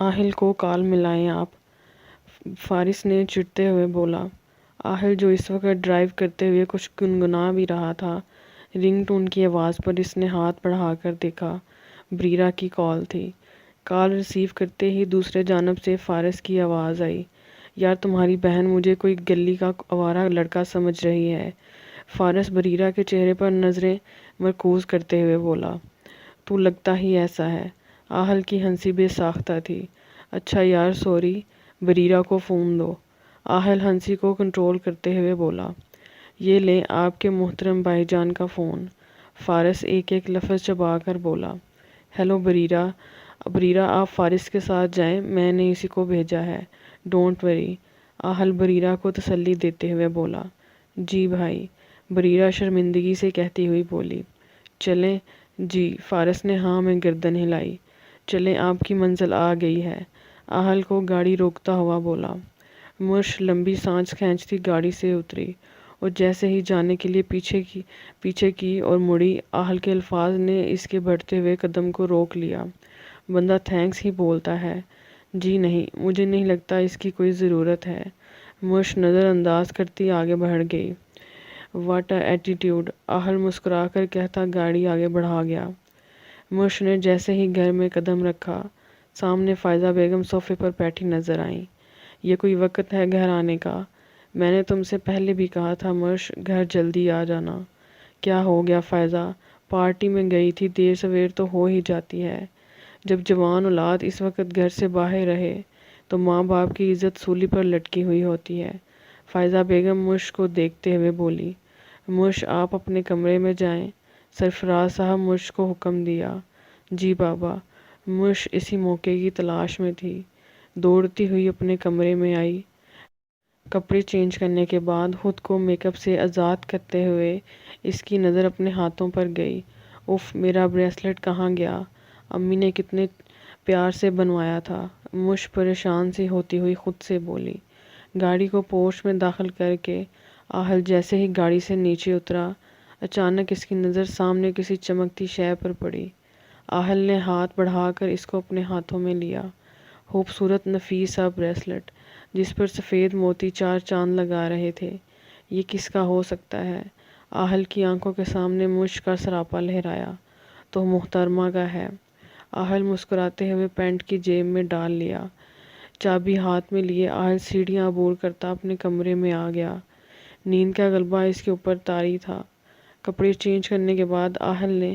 آہل کو کال ملائیں آپ، فارس نے چڑھتے ہوئے بولا۔ آہل جو اس وقت ڈرائیو کرتے ہوئے کچھ گنگنا بھی رہا تھا، رنگ ٹون کی آواز پر اس نے ہاتھ بڑھا کر دیکھا۔ بریرہ کی کال تھی۔ کال ریسیو کرتے ہی دوسرے جانب سے فارس کی آواز آئی، یار تمہاری بہن مجھے کوئی گلی کا آوارہ لڑکا سمجھ رہی ہے۔ فارس بریرہ کے چہرے پر نظریں مرکوز کرتے ہوئے بولا، تو لگتا ہی ایسا ہے۔ آہل کی ہنسی بے ساختہ تھی۔ اچھا یار سوری، بریرہ کو فون دو۔ آہل ہنسی کو کنٹرول کرتے ہوئے بولا، یہ لیں آپ کے محترم بھائی جان کا فون۔ فارس ایک ایک لفظ چبا کر بولا، ہیلو بریرہ۔ بریرہ آپ فارس کے ساتھ جائیں، میں نے اسی کو بھیجا ہے، ڈونٹ وری۔ آہل بریرہ کو تسلی دیتے ہوئے بولا، جی بھائی۔ بریرہ شرمندگی سے کہتی ہوئی بولی، چلیں جی۔ فارس نے ہاں میں گردن ہلائی۔ چلیں آپ کی منزل آ گئی ہے۔ آہل کو گاڑی روکتا ہوا بولا۔ مرش لمبی سانس کھینچتی گاڑی سے اتری اور جیسے ہی جانے کے لیے پیچھے کی اور مڑی، آہل کے الفاظ نے اس کے بڑھتے ہوئے قدم کو روک لیا۔ بندہ تھینکس ہی بولتا ہے۔ جی نہیں، مجھے نہیں لگتا اس کی کوئی ضرورت ہے۔ مرش نظر انداز کرتی آگے بڑھ گئی۔ واٹ اے ایٹیٹیوڈ، آہل مسکرا کر کہتا گاڑی آگے بڑھا گیا۔ مرش نے جیسے ہی گھر میں قدم رکھا، سامنے فائزہ بیگم صوفے پر بیٹھی نظر آئیں۔ یہ کوئی وقت ہے گھر آنے کا؟ میں نے تم سے پہلے بھی کہا تھا مرش، گھر جلدی آ جانا۔ کیا ہو گیا فائزہ؟ پارٹی میں گئی تھی، دیر سویر تو ہو ہی جاتی ہے۔ جب جوان اولاد اس وقت گھر سے باہر رہے تو ماں باپ کی عزت سولی پر لٹکی ہوئی ہوتی ہے۔ فائزہ بیگم مرش کو دیکھتے ہوئے بولی۔ مرش آپ اپنے کمرے میں جائیں، سرفراز صاحب مرش کو حکم دیا۔ جی بابا۔ مرش اسی موقع کی تلاش میں تھی، دوڑتی ہوئی اپنے کمرے میں آئی۔ کپڑے چینج کرنے کے بعد خود کو میک اپ سے آزاد کرتے ہوئے اس کی نظر اپنے ہاتھوں پر گئی۔ اف، میرا بریسلٹ کہاں گیا؟ امی نے کتنے پیار سے بنوایا تھا۔ مرش پریشان سی ہوتی ہوئی خود سے بولی۔ گاڑی کو پورچ میں داخل کر کے آہل جیسے ہی گاڑی سے نیچے اترا، اچانک اس کی نظر سامنے کسی چمکتی شے پر پڑی۔ آہل نے ہاتھ بڑھا کر اس کو اپنے ہاتھوں میں لیا۔ خوبصورت نفیس سا بریسلٹ جس پر سفید موتی چار چاند لگا رہے تھے، یہ کس کا ہو سکتا ہے؟ آہل کی آنکھوں کے سامنے مرش کا سراپا لہرایا، تو محترمہ کا ہے۔ آہل مسکراتے ہوئے پینٹ کی جیب میں ڈال لیا۔ چابی ہاتھ میں لیے آہل سیڑھیاں عبور کرتا اپنے کمرے میں آ گیا۔ نیند کا غلبہ اس کے اوپر طاری تھا۔ کپڑے چینج کرنے کے بعد آہل نے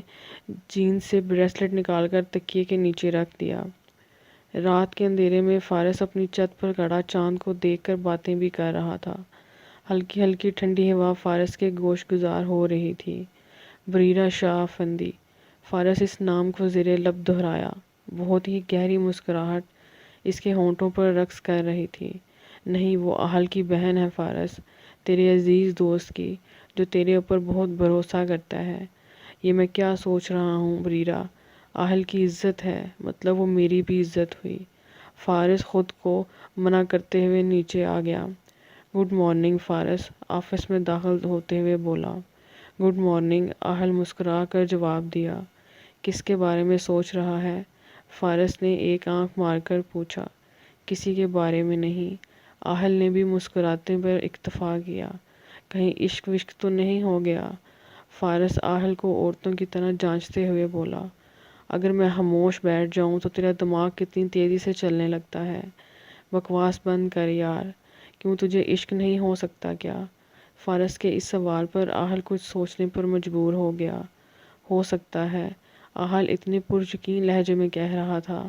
جینز سے بریسلٹ نکال کر تکیے کے نیچے رکھ دیا۔ رات کے اندھیرے میں فارس اپنی چھت پر کھڑا چاند کو دیکھ کر باتیں بھی کر رہا تھا۔ ہلکی ہلکی ٹھنڈی ہوا فارس کے گوش گزار ہو رہی تھی۔ بریرہ شاہ افندی۔ فارس اس نام کو زیر لب دہرایا۔ بہت ہی گہری مسکراہٹ اس کے ہونٹوں پر رقص کر رہی تھی۔ نہیں، وہ آہل کی بہن ہے فارس، تیرے عزیز دوست کی، جو تیرے اوپر بہت بھروسہ کرتا ہے۔ یہ میں کیا سوچ رہا ہوں بریرہ، آہل کی عزت ہے، مطلب وہ میری بھی عزت ہوئی۔ فارس خود کو منع کرتے ہوئے نیچے آ گیا۔ گڈ مارننگ فارس آفس میں داخل ہوتے ہوئے بولا۔ گڈ مارننگ، آہل مسکرا کر جواب دیا۔ کس کے بارے میں سوچ رہا ہے؟ فارس نے ایک آنکھ مار کر پوچھا۔ کسی کے بارے میں نہیں۔ آہل نے بھی مسکراتے پر اکتفا کیا۔ کہیں عشق وشق تو نہیں ہو گیا؟ فارس آہل کو عورتوں کی طرح جانچتے ہوئے بولا۔ اگر میں خاموش بیٹھ جاؤں تو تیرا دماغ کتنی تیزی سے چلنے لگتا ہے۔ بکواس بند کر یار، کیوں تجھے عشق نہیں ہو سکتا کیا؟ فارس کے اس سوال پر آہل کچھ سوچنے پر مجبور ہو گیا۔ ہو سکتا ہے، آہل اتنے پریقین لہجے میں کہہ رہا تھا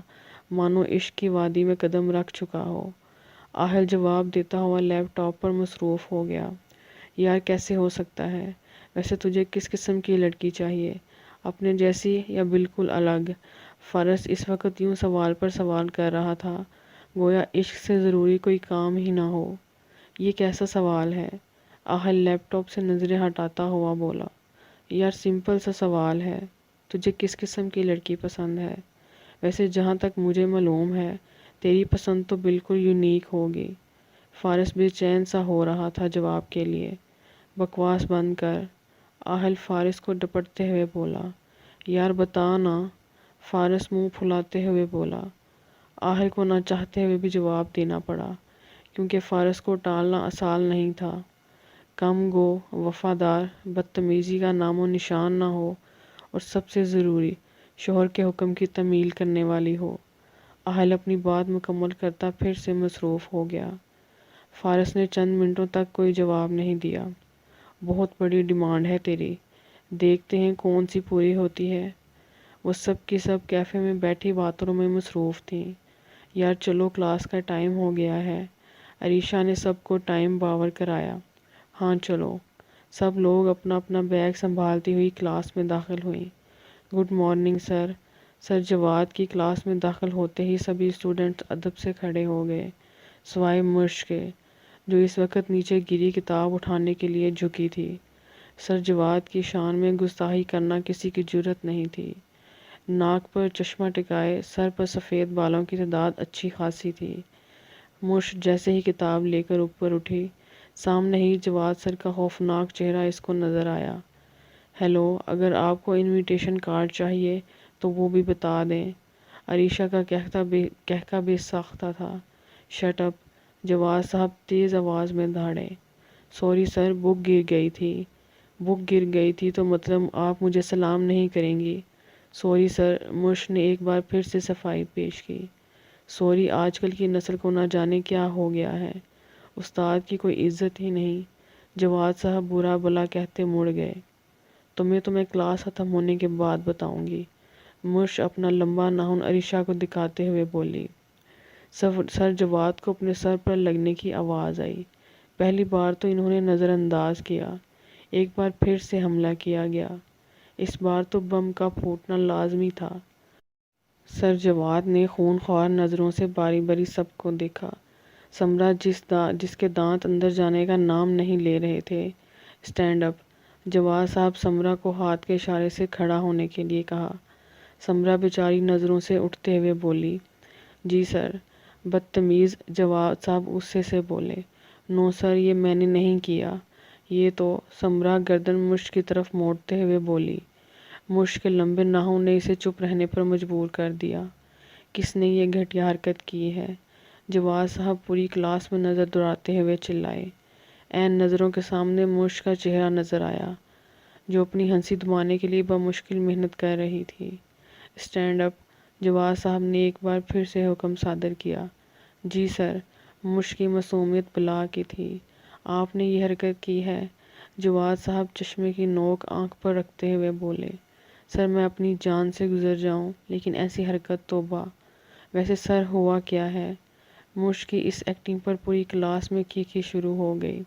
مانو عشق کی وادی میں قدم رکھ چکا ہو۔ آہل جواب دیتا ہوا لیپ ٹاپ پر مصروف ہو گیا۔ یار کیسے ہو سکتا ہے؟ ویسے تجھے کس قسم کی لڑکی چاہیے، اپنے جیسی یا بالکل الگ؟ فارس اس وقت یوں سوال پر سوال کر رہا تھا گویا عشق سے ضروری کوئی کام ہی نہ ہو۔ یہ کیسا سوال ہے؟ آہل لیپ ٹاپ سے نظریں ہٹاتا ہوا بولا۔ یار سمپل سا سوال ہے، تجھے کس قسم کی لڑکی پسند ہے؟ ویسے جہاں تک مجھے معلوم ہے تیری پسند تو بالکل یونیک ہوگی۔ فارس بے چین سا ہو رہا تھا جواب کے لیے۔ بکواس بند کر، آہل فارس کو ڈپٹتے ہوئے بولا۔ یار بتا نا، فارس منہ پھلاتے ہوئے بولا۔ آہل کو نہ چاہتے ہوئے بھی جواب دینا پڑا، کیونکہ فارس کو ٹالنا آسان نہیں تھا۔ کم گو، وفادار، بدتمیزی کا نام و نشان نہ ہو، اور سب سے ضروری شوہر کے حکم کی تعمیل کرنے والی ہو۔ آہل اپنی بات مکمل کرتا پھر سے مصروف ہو گیا۔ فارس نے چند منٹوں تک کوئی جواب نہیں دیا۔ بہت بڑی ڈیمانڈ ہے تیری، دیکھتے ہیں کون سی پوری ہوتی ہے۔ وہ سب کی سب کیفے میں بیٹھی باتوں میں مصروف تھیں۔ یار چلو کلاس کا ٹائم ہو گیا ہے، عریشہ نے سب کو ٹائم باور کرایا۔ ہاں چلو۔ سب لوگ اپنا اپنا بیگ سنبھالتی ہوئی کلاس میں داخل ہوئیں۔ Good morning sir. سر جواد کی کلاس میں داخل ہوتے ہی سبھی اسٹوڈنٹس ادب سے کھڑے ہو گئے، سوائے مرش کے، جو اس وقت نیچے گری کتاب اٹھانے کے لیے جھکی تھی۔ سر جواد کی شان میں گستاخی کرنا کسی کی جرأت نہیں تھی۔ ناک پر چشمہ ٹکائے، سر پر سفید بالوں کی تعداد اچھی خاصی تھی۔ مرش جیسے ہی کتاب لے کر اوپر اٹھی، سامنے ہی جواد سر کا خوفناک چہرہ اس کو نظر آیا۔ ہیلو، اگر آپ کو انویٹیشن کارڈ چاہیے تو وہ بھی بتا دیں۔ عریشہ کا کہکا بے ساختہ تھا۔ شٹ اپ، جواد صاحب تیز آواز میں دھاڑے۔ سوری سر، بک گر گئی تھی۔ بک گر گئی تھی تو مطلب آپ مجھے سلام نہیں کریں گی؟ سوری سر، مرش نے ایک بار پھر سے صفائی پیش کی۔ سوری، آج کل کی نسل کو نہ جانے کیا ہو گیا ہے، استاد کی کوئی عزت ہی نہیں۔ جواد صاحب برا بھلا کہتے مڑ گئے۔ تمہیں کلاس ختم ہونے کے بعد بتاؤں گی، مرش اپنا لمبا ناخن عریشہ کو دکھاتے ہوئے بولی۔ سر جواد کو اپنے سر پر لگنے کی آواز آئی۔ پہلی بار تو انہوں نے نظر انداز کیا، ایک بار پھر سے حملہ کیا گیا، اس بار تو بم کا پھوٹنا لازمی تھا۔ سر جواد نے خونخوار نظروں سے باری باری سب کو دیکھا۔ سمرا جس کے دانت اندر جانے کا نام نہیں لے رہے تھے۔ Stand up. جواد صاحب سمرا کو ہاتھ کے اشارے سے کھڑا ہونے کے لیے کہا۔ سمرا بیچاری نظروں سے اٹھتے ہوئے بولی، جی سر۔ بدتمیز، جواد صاحب غصے سے بولے۔ نو سر، یہ میں نے نہیں کیا، یہ تو۔ سمرا گردن مرش کی طرف موڑتے ہوئے بولی۔ مرش کے لمبے ناخن نے اسے چپ رہنے پر مجبور کر دیا۔ کس نے یہ گھٹیا حرکت کی ہے؟ جواد صاحب پوری کلاس میں نظر دوڑاتے ہوئے چلائے۔ عین نظروں کے سامنے مرش کا چہرہ نظر آیا، جو اپنی ہنسی دبانے کے لیے بمشکل محنت کر رہی تھی۔ اسٹینڈ اپ، جواد صاحب نے ایک بار پھر سے حکم صادر کیا۔ جی سر۔ مرش کی معصومیت بلا کی تھی۔ آپ نے یہ حرکت کی ہے؟ جواد صاحب چشمے کی نوک آنکھ پر رکھتے ہوئے بولے۔ سر، میں اپنی جان سے گزر جاؤں لیکن ایسی حرکت توبہ۔ ویسے سر ہوا کیا ہے؟ مرش کی اس ایکٹنگ پر پوری کلاس میں کھیکھی شروع ہو گئی۔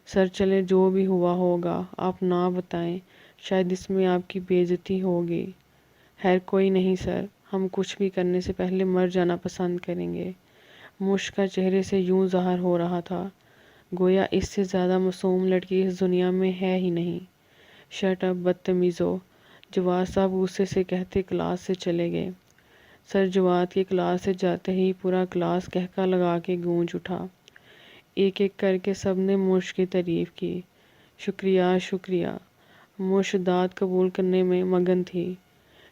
سر چلے، جو بھی ہوا ہوگا آپ نہ بتائیں، شاید اس میں آپ کی بے عزتی ہوگی۔ خیر کوئی نہیں سر، ہم کچھ بھی کرنے سے پہلے مر جانا پسند کریں گے۔ مرش کا چہرے سے یوں ظاہر ہو رہا تھا گویا اس سے زیادہ معصوم لڑکی اس دنیا میں ہے ہی نہیں۔ شٹ اپ بدتمیزو، جواد صاحب غصے سے کہتے کلاس سے چلے گئے۔ سر جواد کی کلاس سے جاتے ہی پورا کلاس کہکا لگا کے گونج اٹھا۔ ایک ایک کر کے سب نے مرش کی تعریف کی۔ شکریہ شکریہ۔ مرش داد قبول کرنے میں مگن تھی۔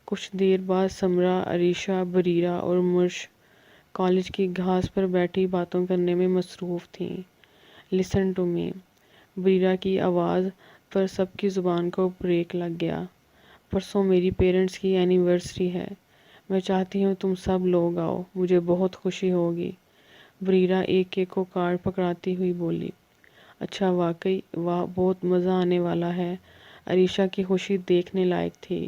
کچھ دیر بعد سمرا، عریشہ، بریرہ اور مرش کالج کی گھاس پر بیٹھی باتوں کرنے میں مصروف تھیں۔ Listen to me. بریرہ کی آواز پر سب کی زبان کو بریک لگ گیا۔ پرسوں میری پیرنٹس کی اینیورسری ہے، میں چاہتی ہوں تم سب لوگ آؤ، مجھے بہت خوشی ہوگی۔ بریرہ ایک ایک کو کارڈ پکڑاتی ہوئی بولی۔ اچھا، واقعی واہ، بہت مزہ آنے والا ہے۔ عریشہ کی خوشی دیکھنے لائق تھی۔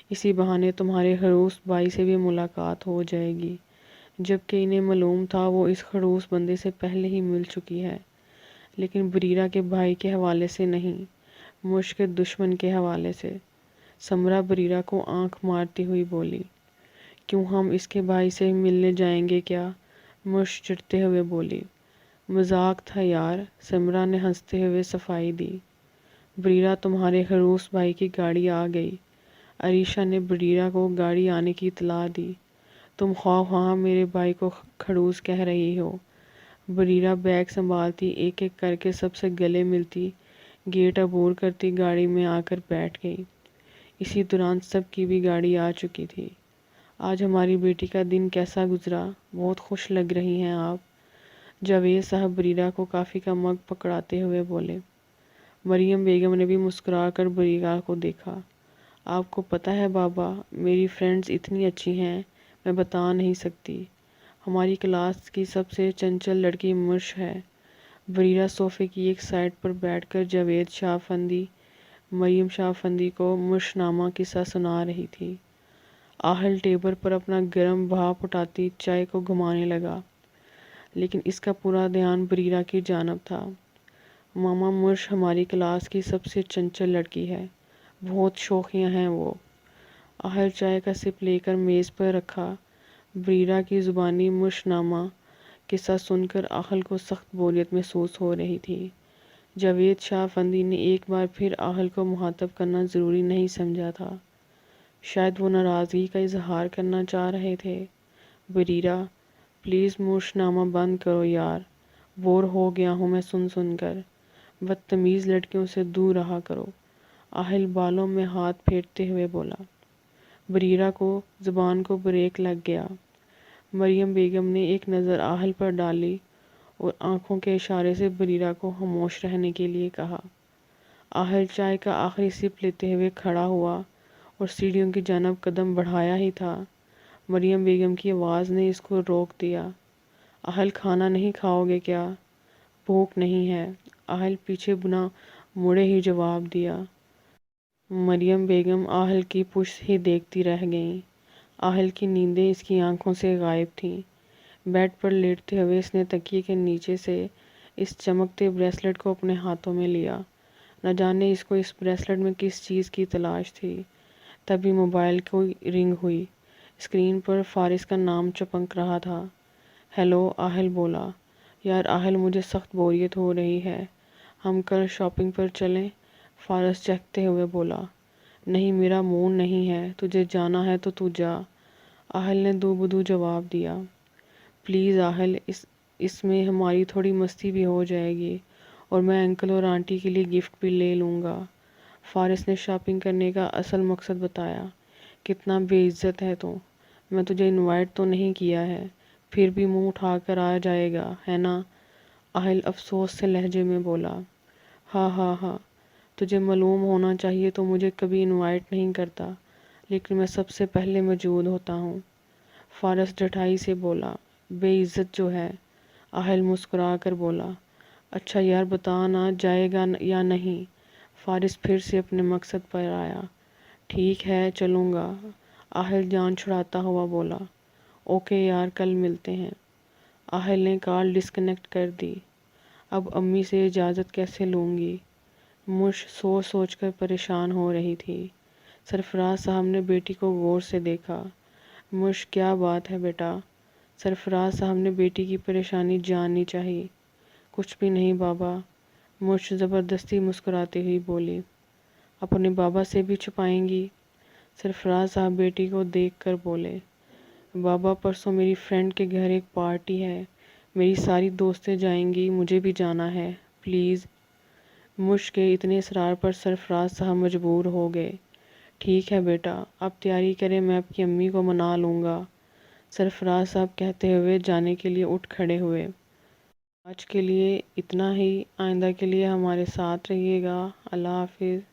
اسی بہانے تمہارے خڑوس بھائی سے بھی ملاقات ہو جائے گی، جبکہ انہیں معلوم تھا وہ اس خڑوس بندے سے پہلے ہی مل چکی ہے، لیکن بریرہ کے بھائی کے حوالے سے نہیں، مرش کے دشمن کے حوالے سے۔ سمرا بریرہ کو آنکھ مارتی ہوئی بولی۔ کیوں، ہم اس کے بھائی سے ملنے جائیں گے کیا؟ مرش چڑھتے ہوئے بولی۔ مذاق تھا یار، سمرا نے ہنستے ہوئے صفائی دی۔ بریرہ، تمہارے خڑوس بھائی کی گاڑی آ گئی۔ عریشہ نے بریرہ کو گاڑی آنے کی اطلاع دی۔ تم خواہ میرے بھائی کو خڑوس کہہ رہی ہو۔ بریرہ بیگ سنبھالتی ایک ایک کر کے سب سے گلے ملتی، گیٹ عبور کرتی گاڑی میں آ کر بیٹھ گئی۔ اسی دوران سب کی بھی گاڑی آ چکی تھی۔ آج ہماری بیٹی کا دن کیسا گزرا؟ بہت خوش لگ رہی ہیں آپ، جاوید صاحب بریرہ کو کافی کا مگ پکڑاتے ہوئے بولے۔ مریم بیگم نے بھی مسکرا کر بریرہ کو دیکھا۔ آپ کو پتہ ہے بابا، میری فرینڈز اتنی اچھی ہیں، میں بتا نہیں سکتی۔ ہماری کلاس کی سب سے چنچل لڑکی مرش ہے۔ بریرہ صوفے کی ایک سائڈ پر بیٹھ کر جاوید شاہ افندی، مریم شاہ افندی کو مرش نامہ قصہ سنا رہی تھی۔ آہل ٹیبل پر اپنا گرم بھاپ اٹھاتی چائے کو گھمانے لگا، لیکن اس کا پورا دھیان بریرہ کی جانب تھا۔ ماما، مرش ہماری کلاس کی سب سے چنچل لڑکی ہے، بہت شوخیاں ہیں وہ۔ آہل چائے کا سپ لے کر میز پر رکھا۔ بریرہ کی زبانی مرش نامہ قصہ سن کر آہل کو سخت بوریت محسوس ہو رہی تھی۔ جاوید شاہ افندی نے ایک بار پھر آہل کو مخاطب کرنا ضروری نہیں سمجھا تھا۔ شاید وہ ناراضگی کا اظہار کرنا چاہ رہے تھے۔ بریرہ، پلیز مرش نامہ بند کرو یار، بور ہو گیا ہوں میں سن کر، بدتمیز لڑکیوں سے دور رہا کرو۔ آہل بالوں میں ہاتھ پھیرتے ہوئے بولا۔ بریرہ کو زبان کو بریک لگ گیا۔ مریم بیگم نے ایک نظر آہل پر ڈالی اور آنکھوں کے اشارے سے بریرہ کو خاموش رہنے کے لیے کہا۔ آہل چائے کا آخری سپ لیتے ہوئے کھڑا ہوا اور سیڑھیوں کی جانب قدم بڑھایا ہی تھا، مریم بیگم کی آواز نے اس کو روک دیا۔ آہل، کھانا نہیں کھاؤ گے کیا؟ بھوک نہیں ہے، آہل پیچھے بنا مڑے ہی جواب دیا۔ مریم بیگم آہل کی پشت ہی دیکھتی رہ گئیں۔ آہل کی نیندیں اس کی آنکھوں سے غائب تھیں۔ بیڈ پر لیٹتے ہوئے اس نے تکیے کے نیچے سے اس چمکتے بریسلٹ کو اپنے ہاتھوں میں لیا۔ نہ جانے اس کو اس بریسلٹ میں کس چیز کی تلاش تھی۔ تبھی موبائل کی رنگ ہوئی۔ اسکرین پر فارس کا نام چمک رہا تھا۔ ہیلو، آہل بولا۔ یار آہل، مجھے سخت بوریت ہو رہی ہے، ہم کل شاپنگ پر چلیں؟ فارس چہکتے ہوئے بولا۔ نہیں، میرا موڈ نہیں ہے، تجھے جانا ہے تو جا، آہل نے دو بدو جواب دیا۔ پلیز آہل، اس میں ہماری تھوڑی مستی بھی ہو جائے گی اور میں انکل اور آنٹی کے لیے گفٹ بھی لے لوں گا۔ فارس نے شاپنگ کرنے کا اصل مقصد بتایا۔ کتنا بے عزت ہے تو، میں تجھے انوائٹ تو نہیں کیا ہے، پھر بھی منہ اٹھا کر آ جائے گا، ہے نا؟ آہل افسوس سے لہجے میں بولا۔ ہاں ہاں ہاں، تجھے معلوم ہونا چاہیے تو مجھے کبھی انوائٹ نہیں کرتا، لیکن میں سب سے پہلے موجود ہوتا ہوں، فارس ڈٹائی سے بولا۔ بے عزت جو ہے، آہل مسکرا کر بولا۔ اچھا یار، بتا نا جائے گا یا نہیں؟ فارس پھر سے اپنے مقصد پر آیا۔ ٹھیک ہے، چلوں گا، آہل جان چھڑاتا ہوا بولا۔ اوکے یار، کل ملتے ہیں۔ آہل نے کال ڈسکنیکٹ کر دی۔ اب امی سے اجازت کیسے لوں گی؟ مرش سوچ سوچ کر پریشان ہو رہی تھی۔ سرفراز صاحب نے بیٹی کو غور سے دیکھا۔ مرش، کیا بات ہے بیٹا؟ سرفراز صاحب نے بیٹی کی پریشانی جاننی چاہی۔ کچھ بھی نہیں بابا، مرش زبردستی مسکراتی ہوئی بولی۔ اپنے بابا سے بھی چھپائیں گی؟ سرفراز صاحب بیٹی کو دیکھ کر بولے۔ بابا، پرسوں میری فرینڈ کے گھر ایک پارٹی ہے، میری ساری دوستیں جائیں گی، مجھے بھی جانا ہے، پلیز۔ مرش کے اتنے اصرار پر سرفراز صاحب مجبور ہو گئے۔ ٹھیک ہے بیٹا، آپ تیاری کریں، میں آپ کی امی کو منا لوں گا، سرفراز صاحب کہتے ہوئے جانے کے لیے اٹھ کھڑے ہوئے۔ آج کے لیے اتنا ہی، آئندہ کے لیے ہمارے ساتھ رہیے گا۔ اللہ حافظ۔